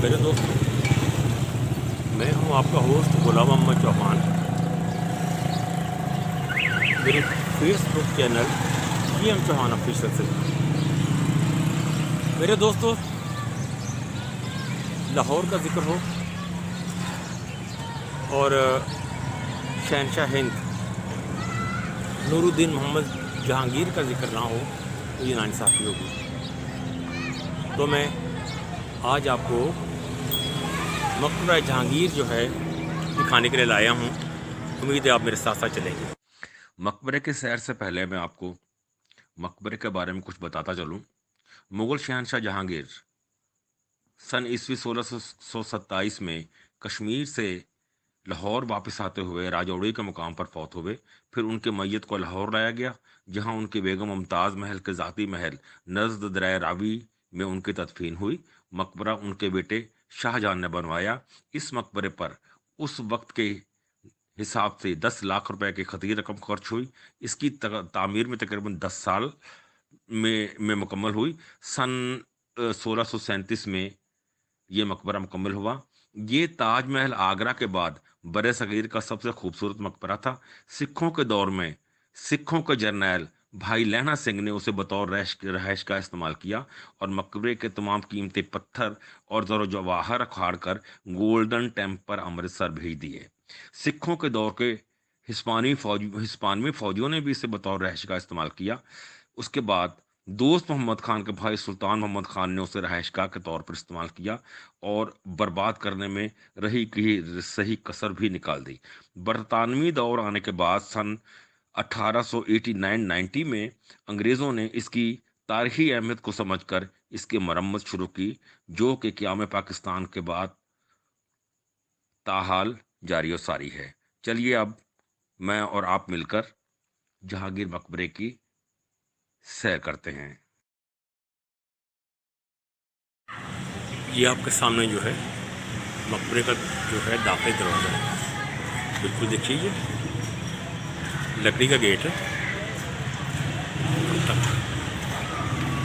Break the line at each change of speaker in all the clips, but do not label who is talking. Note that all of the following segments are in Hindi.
मेरे दोस्तों, मैं हूं आपका होस्ट गुलाम मोहम्मद चौहान। मेरे Facebook channel PM Chauhan official से। मेरे दोस्तों, लाहौर का जिक्र हो और शहनशाह हिंद नूरुद्दीन मोहम्मद जहांगीर का जिक्र ना हो तो ये नाइंसाफ़ी होगी। तो मैं आज आपको मकबरा जहांगीर जो है दिखाने के लिए लाया हूँ। उम्मीद है आप मेरे साथ साथ चलेंगे।
मकबरे की सैर से पहले मैं आपको मकबरे के बारे में कुछ बताता चलूं। मुगल शहनशाह जहांगीर सन ईस्वी 1627 में कश्मीर से लाहौर वापस आते हुए राजौड़ी के मुकाम पर फौत हुए। फिर उनके मैयत को लाहौर लाया गया, जहां उनकी बेगम मुमताज़ महल के ज़ाती महल नज़्द दराय रावी में उनकी तदफीन हुई। मकबरा उनके बेटे शाहजहां ने बनवाया। इस मकबरे पर उस वक्त के हिसाब से 10 लाख रुपए की खती रकम खर्च हुई। इसकी तामीर में तकरीबन 10 साल में मुकम्मल हुई। सन 1637 में ये मकबरा मुकम्मल हुआ। ये ताजमहल आगरा के बाद बरे सगीर का सबसे खूबसूरत मकबरा था। सिखों के दौर में सिखों के जर्नैल भाई लहना सिंह ने उसे बतौर रहायश का इस्तेमाल किया और मकबरे के तमाम कीमती पत्थर और ज़रो जवाहर अखाड़ कर गोल्डन टेम्पल अमृतसर भेज दिए। सिखों के दौर के हिस्पानवी फौजियों ने भी इसे बतौर रहायश का इस्तेमाल किया। उसके बाद दोस्त मोहम्मद खान के भाई सुल्तान मोहम्मद खान ने उसे रहायशगाह के तौर पर इस्तेमाल किया और बर्बाद करने में रही की सही कसर भी निकाल दी। बरतानवी दौर आने के बाद सन 1889-90 में अंग्रेज़ों ने इसकी तारीखी अहमियत को समझकर इसकी मरम्मत शुरू की, जो कि क़याम पाकिस्तान के बाद ताहाल जारी और सारी है। चलिए अब मैं और आप मिलकर जहांगीर मकबरे की सैर करते हैं।
ये आपके सामने जो है मकबरे का जो है दाखिली दरवाज़ा है। बिल्कुल देखिए, ये लकड़ी का गेट है।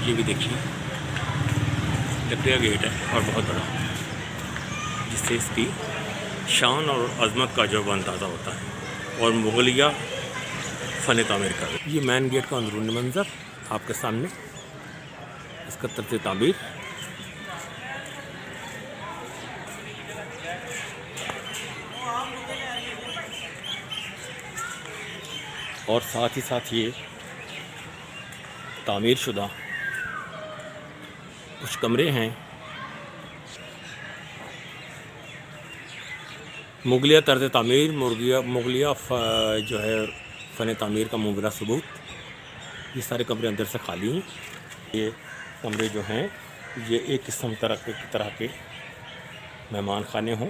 ये भी देखिए लकड़ी का गेट है और बहुत बड़ा, जिससे इसकी शान और अज़मत का जो अंदाज़ा होता है और मुगलिया फ़न तामीर का। ये मेन गेट का अंदरूनी मंज़र आपके सामने, इसका तर्ज़ तामीर। और साथ ही साथ ये तामीर शुदा कुछ कमरे हैं। मुगलिया तर्ज तामीर, मुगलिया जो है फ़न तामीर का मुबला सबूत। ये सारे कमरे अंदर से खाली हैं। ये कमरे जो हैं ये एक किस्म तरह के मेहमान खाने हों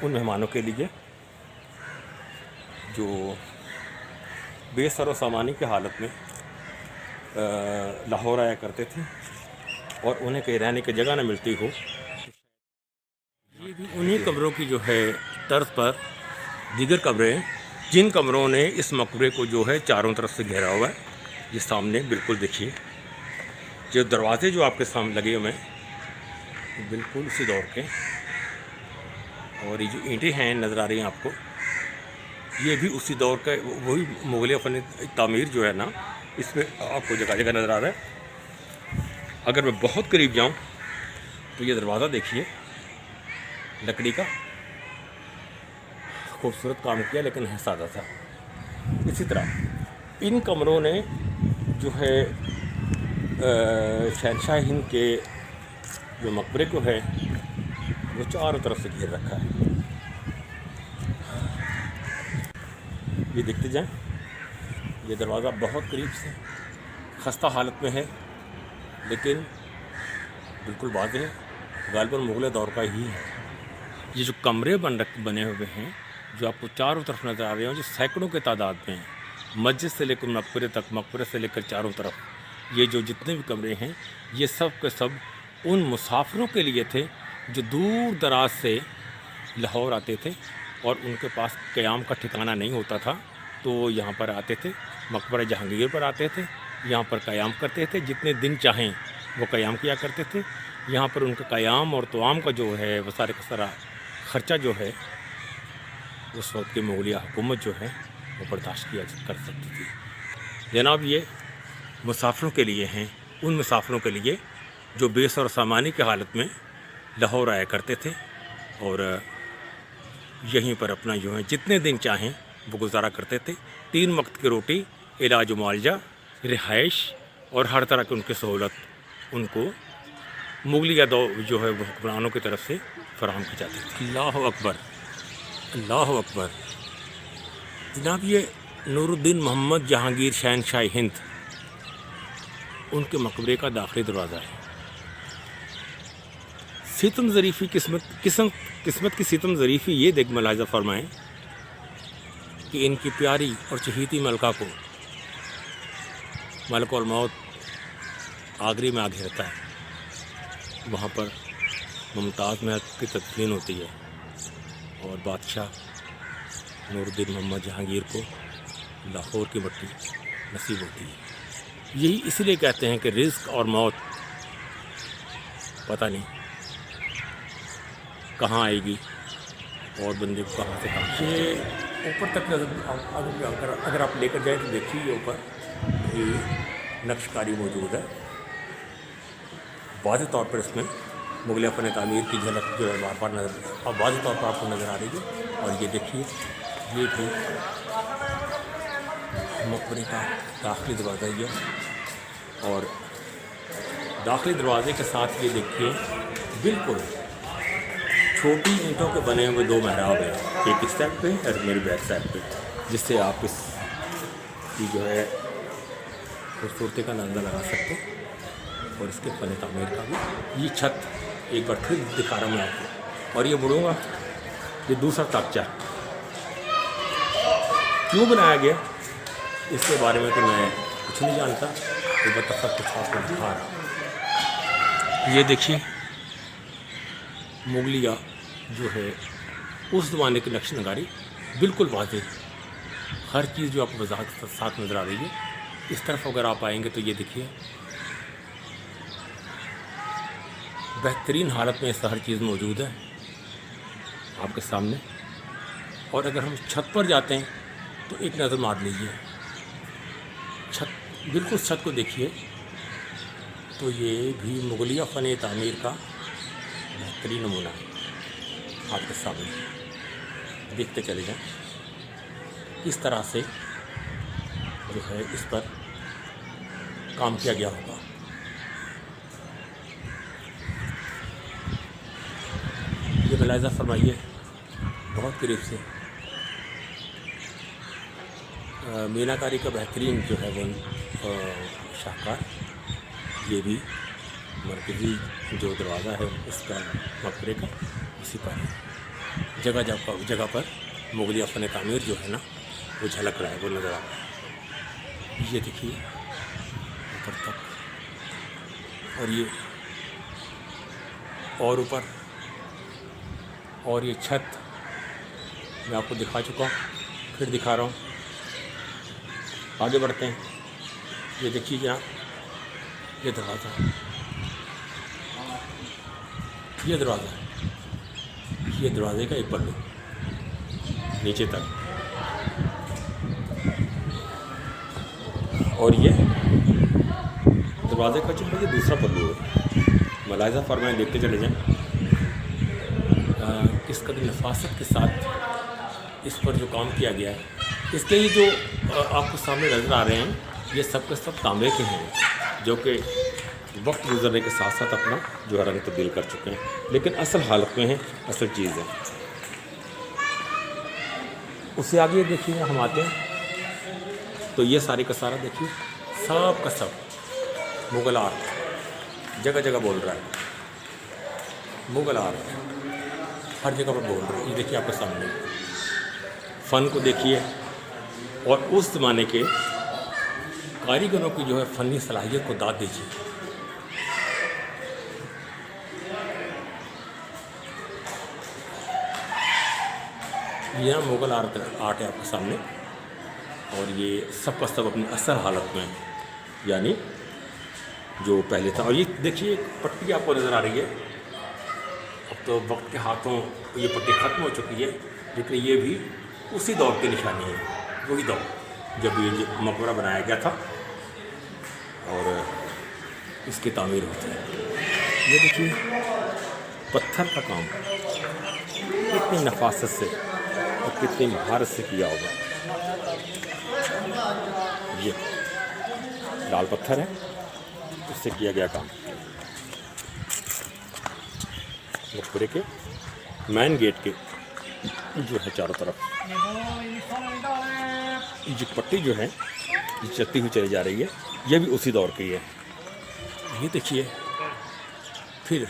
उन मेहमानों के लिए जो बेसरो सामानी की हालत में लाहौर आया करते थे और उन्हें कहीं रहने की जगह न मिलती हो। ये भी उन्हीं कमरों की जो है तर्ज पर दीगर कमरे हैं, जिन कमरों ने इस मकबरे को जो है चारों तरफ से घेरा हुआ है। ये सामने बिल्कुल देखिए, जो दरवाजे जो आपके सामने लगे हुए हैं बिल्कुल उसी दौर के, और ये जो ईंटें हैं नज़र आ रही हैं आपको, ये भी उसी दौर का वही मुगलिया फ़न तामीर जो है ना, इसमें आपको जगह जगह नज़र आ रहा है। अगर मैं बहुत करीब जाऊं तो ये दरवाज़ा देखिए, लकड़ी का खूबसूरत काम किया लेकिन है सादा सा। इसी तरह इन कमरों ने जो है शहनशाह हिंद के जो मकबरे को है वो चारों तरफ से घेर रखा है। ये देखते जाएं, ये दरवाज़ा बहुत करीब से खस्ता हालत में है लेकिन बिल्कुल वाज़ेह है, गालिबन मुग़ल दौर का ही है। ये जो कमरे बने हुए हैं जो आपको चारों तरफ नज़र आ रहे हैं, जो सैकड़ों के तादाद में हैं, मस्जिद से लेकर मकबरे तक, मकबरे से लेकर चारों तरफ, ये जो जितने भी कमरे हैं ये सब के सब उन मुसाफिरों के लिए थे जो दूर दराज से लाहौर आते थे और उनके पास क़याम का ठिकाना नहीं होता था, तो वो यहाँ पर आते थे, मकबरा जहांगीर पर आते थे, यहाँ पर क़याम करते थे। जितने दिन चाहें वो क़याम किया करते थे। यहाँ पर उनका क़याम और तवाम का जो है वो सारे का सारा ख़र्चा जो है उस वक्त की मुग़लिया हुकूमत जो है वो बर्दाश्त किया कर सकती थी। जनाब ये मुसाफिरों के लिए हैं, उन मुसाफिरों के लिए जो बेसर सामानी की हालत में लाहौर आया करते थे और यहीं पर अपना जो है जितने दिन चाहें वो गुजारा करते थे। 3 वक्त की रोटी, इलाज मुआलजा, रिहाइश और हर तरह की उनकी सहूलत उनको मुग़लिया जो है वो हुक्मरानों की तरफ से फराहम की जाती थी। अल्लाह अकबर, अल्लाह अकबर। जनाब ये नूरुद्दीन मोहम्मद जहांगीर शहनशाह हिंद, उनके मकबरे का दाखिली दरवाज़ा है। सितम ज़रीफ़ी किस्मत की सितम ज़रीफ़ी ये देख मुलाहिज़ा फरमाएँ कि इनकी प्यारी और चहीती मलका को मलकुल मौत आगरे में आ घेरता है। वहाँ पर मुमताज़ महल की तदफीन होती है और बादशाह नूरुद्दीन मोहम्मद जहांगीर को लाहौर की मट्टी नसीब होती है। यही इसलिए कहते हैं कि रिज़्क़ और मौत पता नहीं कहाँ आएगी और बंदे को कहाँ से कहाँ। ये ऊपर तक अगर आप लेकर जाए तो देखिए ये ऊपर ये नक्शकारी मौजूद है। वाज़ेह तौर पर इसमें मुग़लिया फ़न तामीर की झलक जो है बार बार वाज़ेह तौर पर आपको नज़र आ रही है। और ये देखिए ये भी मकबरे का दाखिली दरवाज़ा ही है और दाखिली दरवाज़े के साथ ये देखिए बिल्कुल छोटी ईंटों के बने हुए 2 महराब हैं, एक इस साइड पे और मेरी बैक साइड पे, जिससे आप इस की जो है खूबसूरती का अंदाज़ा लगा सकते हैं। और इसके फ़न तामीर का भी ये छत एक बार फिर दिखा रहा हूँ मैं आपको। और ये मुड़ूँगा, ये दूसरा ताकचा क्यों बनाया गया इसके बारे में तो मैं कुछ नहीं जानता, ये बता सब कुछ आपको दिखा रहा। ये देखिए मुग़लिया जो है उस ज़माने की नक्श नगारी बिल्कुल वाज़ेह, हर चीज़ जो आपको वज़ाहत के साथ नज़र आ रही है। इस तरफ अगर आप आएंगे तो ये देखिए बेहतरीन हालत में इसका हर चीज़ मौजूद है आपके सामने। और अगर हम छत पर जाते हैं तो एक नज़र मार लीजिए छत, बिल्कुल छत को देखिए तो ये भी मुग़लिया फ़न तामीर का बेहतरीन नमूना है आपके सामने। देखते चले जाएं किस तरह से जो है इस पर काम किया गया होगा। ये मुलाहिज़ा फरमाइए बहुत करीब से मीनाकारी का बेहतरीन जो है वो शाहकार। ये भी मरकज़ी जो दरवाज़ा है इसका मकबरे का इसी पर है। जगह पर मुग़लिया फ़न तामीर जो है ना वो झलक रहा है, वो नज़र आ रहा है। ये देखिए ऊपर तक और ये और ऊपर और ये छत मैं आपको दिखा चुका हूँ, फिर दिखा रहा हूँ। आगे बढ़ते हैं। ये देखिए यहाँ ये दरवाज़ा है, ये दरवाज़ा है, ये दरवाज़े का एक पल्लू नीचे तक और ये दरवाज़े का जो है ये दूसरा पल्लू है। मुलाहिज़ा फरमाएं, देखते चले जाएं किस कदर नफासत के साथ इस पर जो काम किया गया है। इसके ये जो आपको सामने नज़र आ रहे हैं ये सब के सब तांबे के हैं जो कि वक्त गुजरने के साथ साथ अपना जो है रंग तब्दील कर चुके हैं, लेकिन असल हालत में है, असल चीज़ है। उससे आगे देखिए हम आते हैं तो ये सारी का सारा देखिए सब का सब मुग़ल आर्ट जगह जगह बोल रहा है, मुग़ल आर्ट हर जगह पर बोल रहा है। ये देखिए आपके सामने फ़न को देखिए और उस ज़माने के कारीगरों की जो है फ़नी सलाहियत को दाद दीजिए। यह मुग़ल आर्ट है आपके सामने और ये सब का सब अपनी असल हालत में है, यानी जो पहले था। और ये देखिए एक पट्टी आपको नज़र आ रही है। अब तो वक्त के हाथों ये पट्टी ख़त्म हो चुकी है, लेकिन ये भी उसी दौर की निशानी है, वही दौर जब ये जो मकबरा बनाया गया था और इसकी तामीर होती है। ये देखिए पत्थर का काम कितनी नफासत से और कितनी महारत से किया होगा। ये लाल पत्थर है, उससे किया गया काम। मकबरे के मेन गेट के जो है चारों तरफ ये पट्टी जो है ये चलती हुई चली जा रही है, ये भी उसी दौर की है। ये देखिए फिर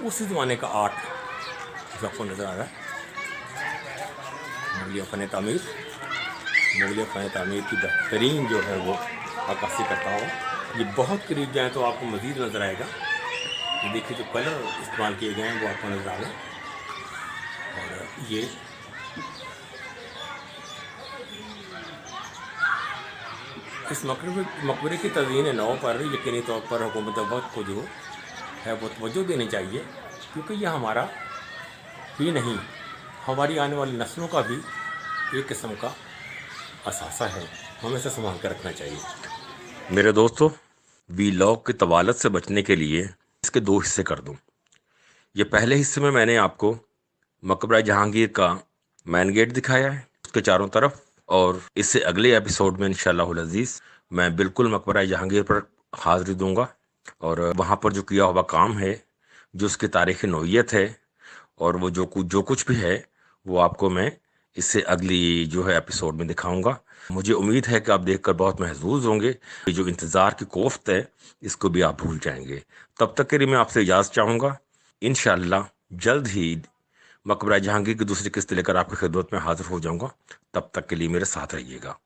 उसी ज़माने का आर्ट जो आपको नज़र आ रहा है। मुगलिया फ़न तामीर, मुगलिया फ़न तामीर की बेहतरीन जो है वो अक्कासी करता हूँ। ये बहुत करीब जाए तो आपको मज़ीद नज़र आएगा। ये देखिए जो कलर इस्तेमाल किए गए हैं वो आपको नज़र आ रहे हैं। और ये इस मकबरे की तज़यीन नौ पर यकीनी तौर पर हुकूमत वक्त को जो है वो तवज्जो देनी चाहिए, क्योंकि यह हमारा ही नहीं हमारी आने वाली नस्लों का भी एक किस्म का असासा है, हमें इसे संभाल कर रखना चाहिए।
मेरे दोस्तों, वीलॉग की तवालत से बचने के लिए इसके दो हिस्से कर दूं। ये पहले हिस्से में मैंने आपको मकबरा जहांगीर का मैन गेट दिखाया है, उसके चारों तरफ, और इससे अगले एपिसोड में इंशाअल्लाह अज़ीज़ मैं बिल्कुल मकबरा जहांगीर पर हाज़िरी दूंगा और वहाँ पर जो किया हुआ काम है, जो उसकी तारीख़ी नौइयत है और वो जो कुछ भी है वो आपको मैं इससे अगली जो है एपिसोड में दिखाऊंगा। मुझे उम्मीद है कि आप देखकर बहुत महजूज होंगे। ये जो इंतज़ार की कोफ्त है इसको भी आप भूल जाएंगे। तब तक के लिए मैं आपसे इजाज़त चाहूँगा। इंशाअल्लाह जल्द ही मकबरा जहांगीर की दूसरी किस्त लेकर आपकी खिदमत में हाजिर हो जाऊंगा। तब तक के लिए मेरे साथ रहिएगा।